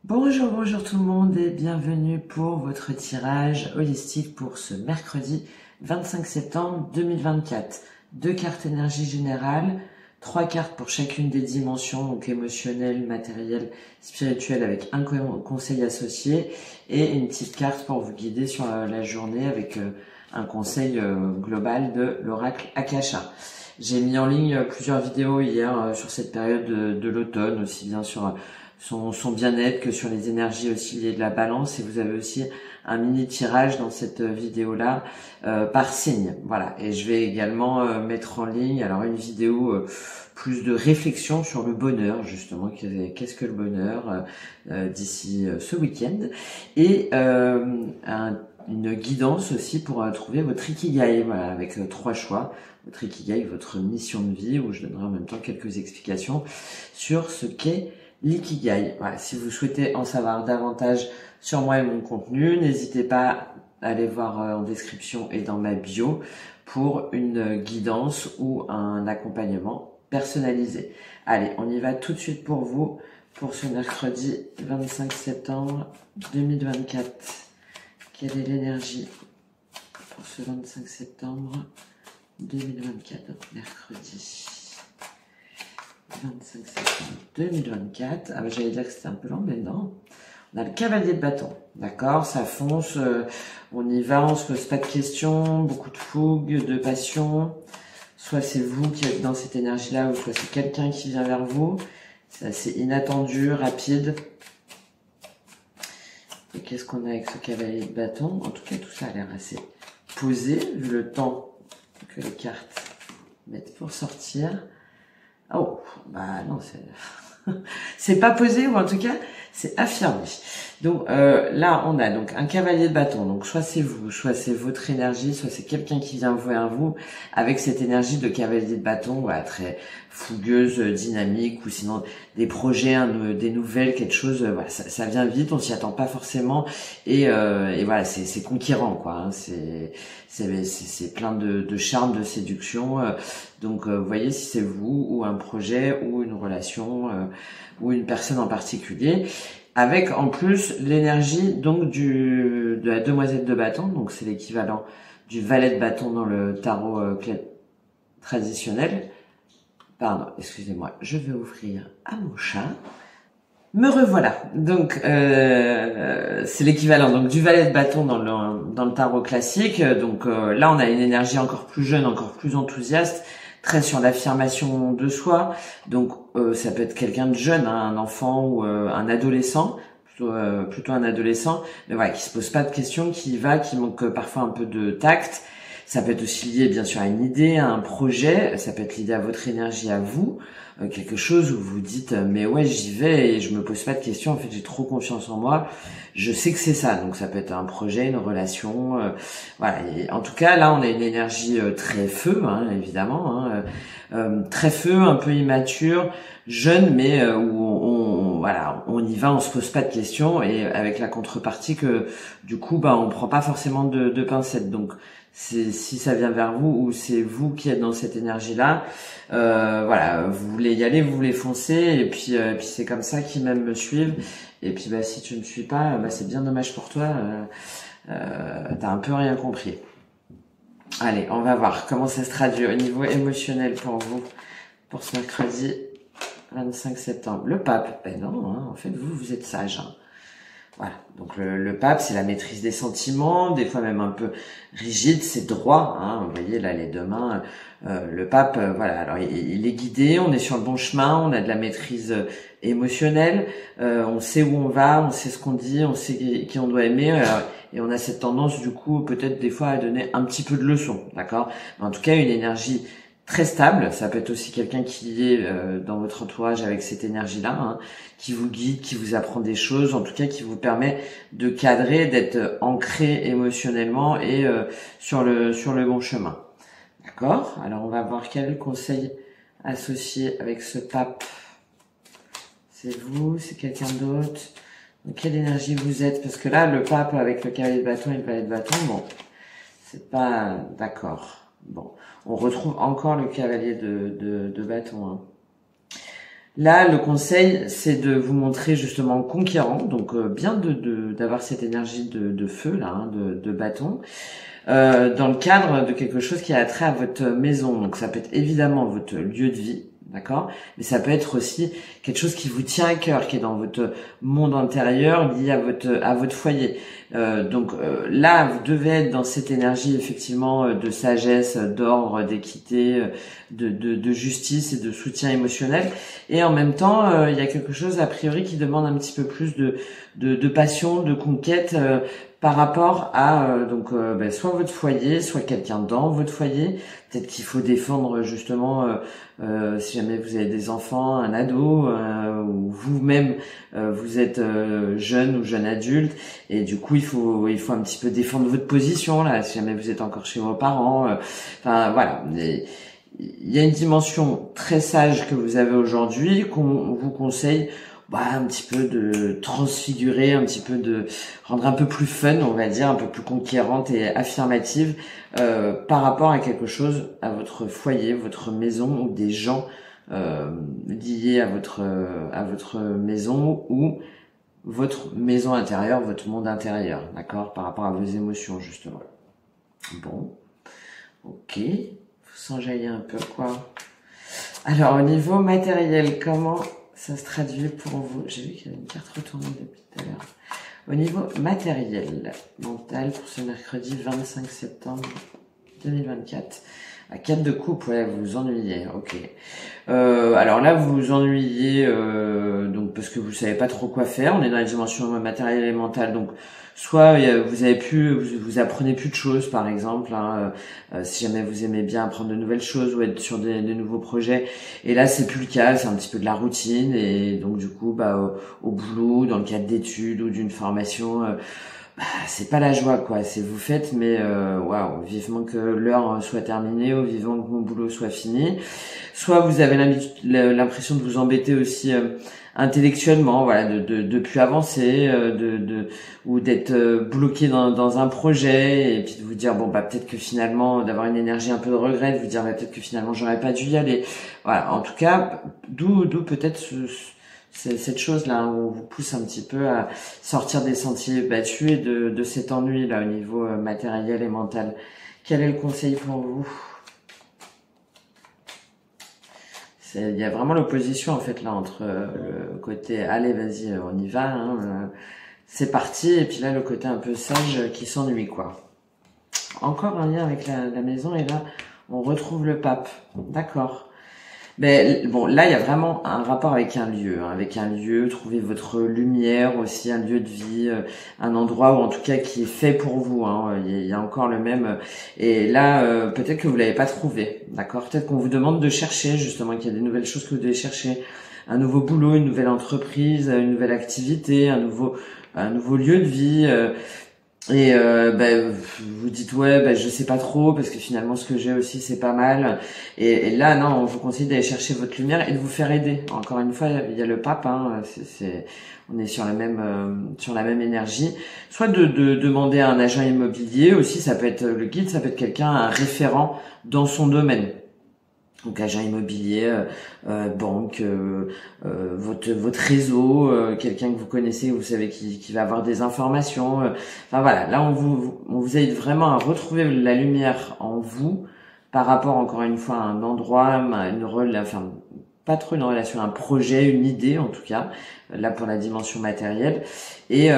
Bonjour, bonjour tout le monde et bienvenue pour votre tirage holistique pour ce mercredi 25 septembre 2024. Deux cartes énergie générale, trois cartes pour chacune des dimensions, donc émotionnelle, matérielle, spirituelle, avec un conseil associé et une petite carte pour vous guider sur la journée avec un conseil global de l'oracle Akasha. J'ai mis en ligne plusieurs vidéos hier sur cette période de l'automne, aussi bien sur son bien-être que sur les énergies aussi liées de la balance, et vous avez aussi un mini tirage dans cette vidéo là par signe, voilà. Et je vais également mettre en ligne alors une vidéo plus de réflexion sur le bonheur, justement, qu'est-ce que le bonheur d'ici ce week-end, et une guidance aussi pour trouver votre ikigai, voilà, avec trois choix. Votre ikigai, votre mission de vie, où je donnerai en même temps quelques explications sur ce qu'est l'ikigai. Voilà, si vous souhaitez en savoir davantage sur moi et mon contenu, n'hésitez pas à aller voir en description et dans ma bio pour une guidance ou un accompagnement personnalisé. Allez, on y va tout de suite pour vous, pour ce mercredi 25 septembre 2024. Quelle est l'énergie pour ce 25 septembre 2024, donc mercredi 25 septembre 2024. Ah, j'allais dire que c'était un peu lent, mais non. On a le cavalier de bâton, d'accord, ça fonce, on y va, on se pose pas de questions, beaucoup de fougue, de passion. Soit c'est vous qui êtes dans cette énergie-là, ou soit c'est quelqu'un qui vient vers vous. C'est assez inattendu, rapide. Et qu'est-ce qu'on a avec ce cavalier de bâton? En tout cas, tout ça a l'air assez posé, vu le temps que les cartes mettent pour sortir. Oh, bah non, c'est pas posé, ou en tout cas, c'est affirmé. Donc là, on a donc un cavalier de bâton. Donc soit c'est vous, soit c'est votre énergie, soit c'est quelqu'un qui vient vers vous avec cette énergie de cavalier de bâton, voilà, très fougueuse, dynamique, ou sinon des projets, des nouvelles, quelque chose. Voilà, ça vient vite, on s'y attend pas forcément, et voilà, c'est conquérant, quoi. Hein, c'est plein de charme, de séduction. Donc vous voyez, si c'est vous ou un projet ou une relation ou une personne en particulier, avec en plus l'énergie donc de la demoiselle de bâton, donc c'est l'équivalent du valet de bâton dans le tarot traditionnel. Pardon, excusez-moi, je vais ouvrir à mon chat. Me revoilà. Donc c'est l'équivalent donc du valet de bâton dans le tarot classique. Donc là on a une énergie encore plus jeune, encore plus enthousiaste, très sur l'affirmation de soi. Donc ça peut être quelqu'un de jeune, hein, un enfant ou un adolescent, plutôt un adolescent, mais voilà, qui se pose pas de questions, qui manque parfois un peu de tact. Ça peut être aussi lié bien sûr à une idée, à un projet, ça peut être lié à votre énergie à vous, quelque chose où vous dites mais ouais, j'y vais et je me pose pas de questions, en fait j'ai trop confiance en moi, je sais que c'est ça. Donc ça peut être un projet, une relation, voilà. Et en tout cas là on a une énergie très feu, hein, évidemment, hein, très feu, un peu immature, jeune, mais où voilà, on y va, on se pose pas de questions, et avec la contrepartie que du coup on prend pas forcément de pincettes. Donc si ça vient vers vous, ou c'est vous qui êtes dans cette énergie-là, voilà, vous voulez y aller, vous voulez foncer, et puis c'est comme ça qu'ils même me suivent. Et puis si tu ne suis pas, c'est bien dommage pour toi, t'as un peu rien compris. Allez, on va voir comment ça se traduit au niveau émotionnel pour vous, pour ce mercredi 25 septembre. Le pape, ben non, hein, en fait vous êtes sage, hein. Voilà, donc le pape, c'est la maîtrise des sentiments, des fois même un peu rigide, c'est droit, hein. Vous voyez là les deux mains, le pape, voilà, alors il est guidé, on est sur le bon chemin, on a de la maîtrise émotionnelle, on sait où on va, on sait ce qu'on dit, on sait qui on doit aimer, et on a cette tendance du coup peut-être des fois à donner un petit peu de leçons, d'accord? En tout cas, une énergie très stable. Ça peut être aussi quelqu'un qui est dans votre entourage avec cette énergie-là, hein, qui vous guide, qui vous apprend des choses, en tout cas qui vous permet de cadrer, d'être ancré émotionnellement et sur le bon chemin. D'accord? Alors on va voir quel conseil associé avec ce pape. C'est vous, c'est quelqu'un d'autre. Quelle énergie vous êtes? Parce que là, le pape avec le cavalier de bâton et le valet de bâton, bon, c'est pas d'accord. Bon, on retrouve encore le cavalier de bâton, hein. Là, le conseil, c'est de vous montrer justement conquérant, donc bien d'avoir cette énergie de feu là, hein, de bâton, dans le cadre de quelque chose qui a trait à votre maison. Donc ça peut être évidemment votre lieu de vie, d'accord, mais ça peut être aussi quelque chose qui vous tient à cœur, qui est dans votre monde intérieur, lié à votre foyer. Là, vous devez être dans cette énergie effectivement de sagesse, d'ordre, d'équité, de justice et de soutien émotionnel. Et en même temps, il y a quelque chose a priori qui demande un petit peu plus de passion, de conquête par rapport à soit votre foyer, soit quelqu'un dans votre foyer. Peut-être qu'il faut défendre justement si jamais vous avez des enfants, un ado, ou vous-même vous êtes jeune ou jeune adulte, et du coup il faut un petit peu défendre votre position là, si jamais vous êtes encore chez vos parents. Enfin voilà. Il y a une dimension très sage que vous avez aujourd'hui qu'on vous conseille un petit peu de transfigurer, un petit peu de rendre un peu plus fun, on va dire, un peu plus conquérante et affirmative par rapport à quelque chose, à votre foyer, votre maison ou des gens liés à votre maison ou votre maison intérieure, votre monde intérieur, d'accord, par rapport à vos émotions justement. Bon, ok, faut s'enjailler un peu quoi. Alors au niveau matériel, comment ça se traduit pour vous? J'ai vu qu'il y avait une carte retournée depuis tout à l'heure. Au niveau matériel, mental, pour ce mercredi 25 septembre 2024. À 4 de coupe, ouais, vous vous ennuyez, ok. Alors là, vous vous ennuyez donc parce que vous savez pas trop quoi faire. On est dans la dimension matérielle et mentale, donc soit vous apprenez plus de choses, par exemple, hein, si jamais vous aimez bien apprendre de nouvelles choses ou être sur des nouveaux projets. Et là, c'est plus le cas, c'est un petit peu de la routine et donc du coup, au boulot, dans le cadre d'études ou d'une formation. C'est pas la joie quoi, c'est vous faites mais waouh, vivement que l'heure soit terminée ou vivement que mon boulot soit fini. Soit vous avez l'impression de vous embêter aussi intellectuellement, voilà, de plus avancer, ou d'être bloqué dans un projet et puis de vous dire peut-être que finalement d'avoir une énergie un peu de regret, de vous dire peut-être que finalement j'aurais pas dû y aller. Voilà, en tout cas, d'où peut-être c'est cette chose-là où on vous pousse un petit peu à sortir des sentiers battus et de cet ennui là au niveau matériel et mental. Quel est le conseil pour vous? Il y a vraiment l'opposition en fait là entre le côté allez vas-y on y va, hein, c'est parti, et puis là le côté un peu sage qui s'ennuie quoi. Encore un lien avec la maison, et là on retrouve le pape, d'accord. Mais bon, là, il y a vraiment un rapport avec un lieu, hein, trouver votre lumière aussi, un lieu de vie, un endroit où en tout cas qui est fait pour vous. Hein, il y a encore le même. Et là, peut-être que vous l'avez pas trouvé, d'accord. Peut-être qu'on vous demande de chercher justement, qu'il y a des nouvelles choses que vous devez chercher, un nouveau boulot, une nouvelle entreprise, une nouvelle activité, un nouveau lieu de vie. Et vous dites je sais pas trop parce que finalement ce que j'ai aussi c'est pas mal, et là non, on vous conseille d'aller chercher votre lumière et de vous faire aider. Encore une fois, il y a le pape, hein, on est sur la même énergie. Soit de demander à un agent immobilier aussi, ça peut être le guide, ça peut être quelqu'un, un référent dans son domaine. Donc agent immobilier, banque, votre réseau, quelqu'un que vous connaissez, vous savez qui va avoir des informations. Enfin voilà, là on vous aide vraiment à retrouver la lumière en vous par rapport encore une fois à un endroit, à pas trop une relation, un projet, une idée en tout cas, là pour la dimension matérielle, et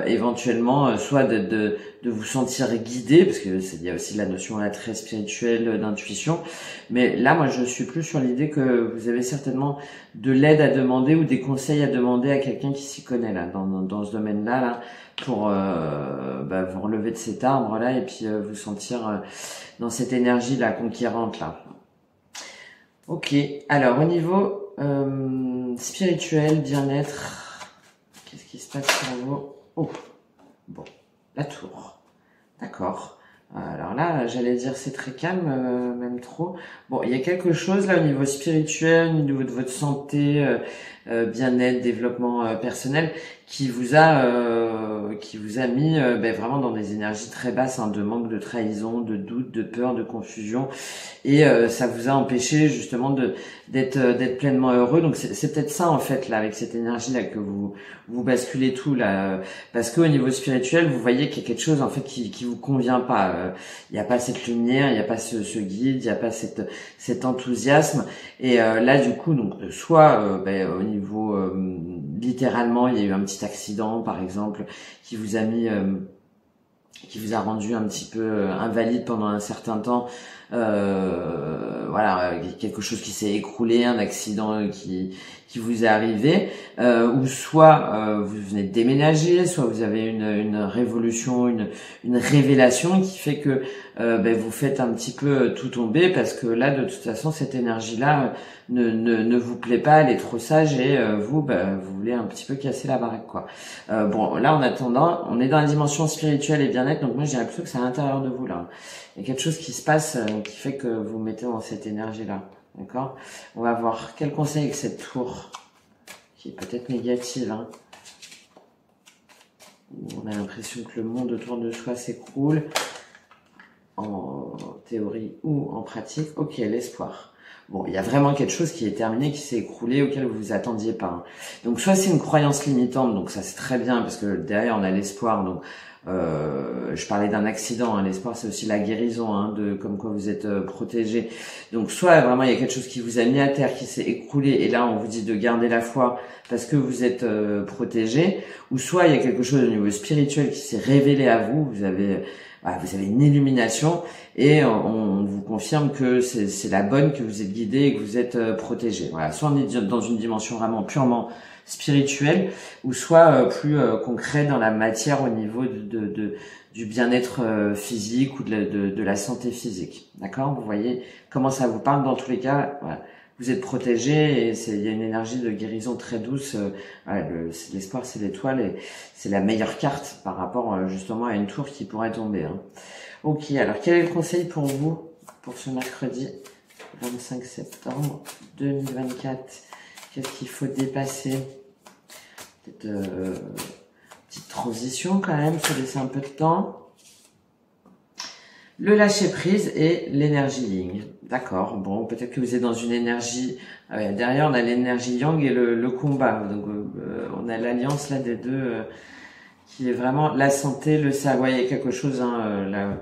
éventuellement soit de vous sentir guidé, parce que il y a aussi la notion là très spirituelle d'intuition, mais là moi je suis plus sur l'idée que vous avez certainement de l'aide à demander ou des conseils à demander à quelqu'un qui s'y connaît là dans ce domaine-là là, pour vous relever de cet arbre là et puis vous sentir dans cette énergie là conquérante là. Ok, alors au niveau spirituel, bien-être, qu'est-ce qui se passe pour vous? Oh, bon, la tour, d'accord. Alors là, j'allais dire c'est très calme, même trop. Bon, il y a quelque chose là au niveau spirituel, au niveau de votre santé, bien-être, développement personnel, qui vous a mis vraiment dans des énergies très basses, hein, de manque, de trahison, de doute, de peur, de confusion, et ça vous a empêché justement d'être pleinement heureux. Donc c'est peut-être ça en fait là, avec cette énergie là, que vous basculez tout là, parce qu'au niveau spirituel vous voyez qu'il y a quelque chose en fait qui vous convient pas. Il n'y a pas cette lumière, il n'y a pas ce guide, il n'y a pas cet enthousiasme, et là du coup donc soit au niveau littéralement il y a eu un petit accident par exemple qui vous a rendu un petit peu invalide pendant un certain temps, quelque chose qui s'est écroulé, un accident qui vous est arrivé, ou soit vous venez de déménager, soit vous avez une révolution, une révélation qui fait que vous faites un petit peu tout tomber, parce que là de toute façon cette énergie là ne vous plaît pas, elle est trop sage, et vous voulez un petit peu casser la baraque quoi. Bon là en attendant on est dans la dimension spirituelle et bien-être, donc moi je dirais plutôt que c'est à l'intérieur de vous là. Il y a quelque chose qui se passe qui fait que vous mettez dans cette énergie là, d'accord. On va voir quel conseil avec cette tour qui est peut-être négative, hein. On a l'impression que le monde autour de soi s'écroule en théorie ou en pratique. Ok, l'espoir. Bon, il y a vraiment quelque chose qui est terminé, qui s'est écroulé, auquel vous vous attendiez pas, hein. Donc soit c'est une croyance limitante, donc ça c'est très bien parce que derrière on a l'espoir. Donc je parlais d'un accident, hein. L'espoir c'est aussi la guérison, hein, de comme quoi vous êtes protégé. Donc soit vraiment il y a quelque chose qui vous a mis à terre, qui s'est écroulé, et là on vous dit de garder la foi parce que vous êtes protégé, ou soit il y a quelque chose au niveau spirituel qui s'est révélé à vous. Vous avez une illumination, et on vous confirme que c'est la bonne, que vous êtes guidé et que vous êtes protégé. Voilà, soit on est dans une dimension vraiment purement spirituelle, ou soit plus concret dans la matière au niveau du bien-être physique ou de la santé physique. D'accord? Vous voyez comment ça vous parle. Dans tous les cas, voilà, vous êtes protégé, et il y a une énergie de guérison très douce. L'espoir, c'est l'étoile, et c'est la meilleure carte par rapport justement à une tour qui pourrait tomber, hein. Ok, alors quel est le conseil pour vous pour ce mercredi 25 septembre 2024? Qu'est-ce qu'il faut dépasser? Peut-être petite transition quand même, se laisser un peu de temps. Le lâcher prise et l'énergie yin. D'accord. Bon, peut-être que vous êtes dans une énergie. Derrière, on a l'énergie yang et le combat. Donc, on a l'alliance là des deux, qui est vraiment la santé, le savoir. Il y a quelque chose, hein,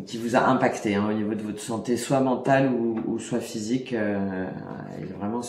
qui vous a impacté, hein, au niveau de votre santé, soit mentale ou soit physique. Il y a vraiment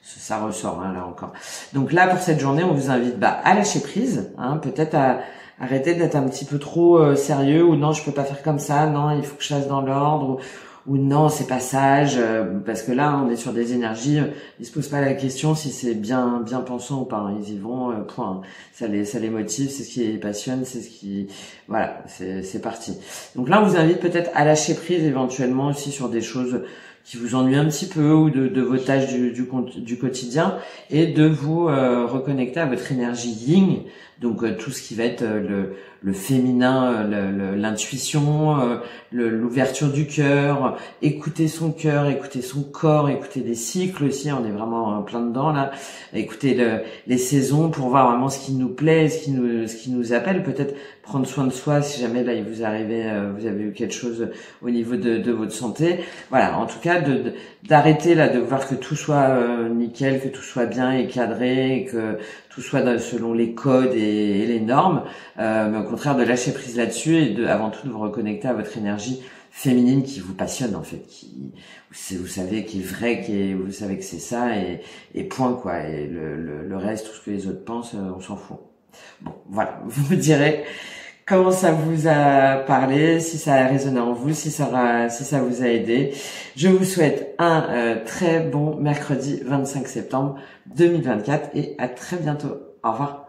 ça ressort, hein, là encore. Donc là, pour cette journée, on vous invite à lâcher prise, hein, peut-être à arrêter d'être un petit peu trop sérieux, ou non, je peux pas faire comme ça, non, il faut que je fasse dans l'ordre, ou non, c'est pas sage, parce que là, on est sur des énergies, ils se posent pas la question si c'est bien pensant ou pas, hein, ils y vont, point. Ça les motive, c'est ce qui les passionne, c'est ce qui, voilà, c'est parti. Donc là, on vous invite peut-être à lâcher prise éventuellement aussi sur des choses qui vous ennuient un petit peu, ou de vos tâches du quotidien, et de vous reconnecter à votre énergie yin. Donc tout ce qui va être le féminin, l'intuition, l'ouverture du cœur, écouter son cœur, écouter son corps, écouter les cycles aussi, on est vraiment plein dedans là, écouter les saisons pour voir vraiment ce qui nous plaît, ce qui nous appelle, peut-être prendre soin de soi si jamais là il vous arrivait, vous avez eu quelque chose au niveau de votre santé. Voilà, en tout cas d'arrêter là de voir que tout soit nickel, que tout soit bien et cadré, et que tout soit selon les codes et les normes, mais au contraire de lâcher prise là-dessus, et avant tout de vous reconnecter à votre énergie féminine qui vous passionne en fait, qui vous savez qui est vrai, vous savez que c'est ça, et point quoi, et le reste, tout ce que les autres pensent, on s'en fout. Bon, voilà, vous me direz comment ça vous a parlé, si ça a résonné en vous, si ça vous a aidé. Je vous souhaite un très bon mercredi 25 septembre 2024 et à très bientôt. Au revoir.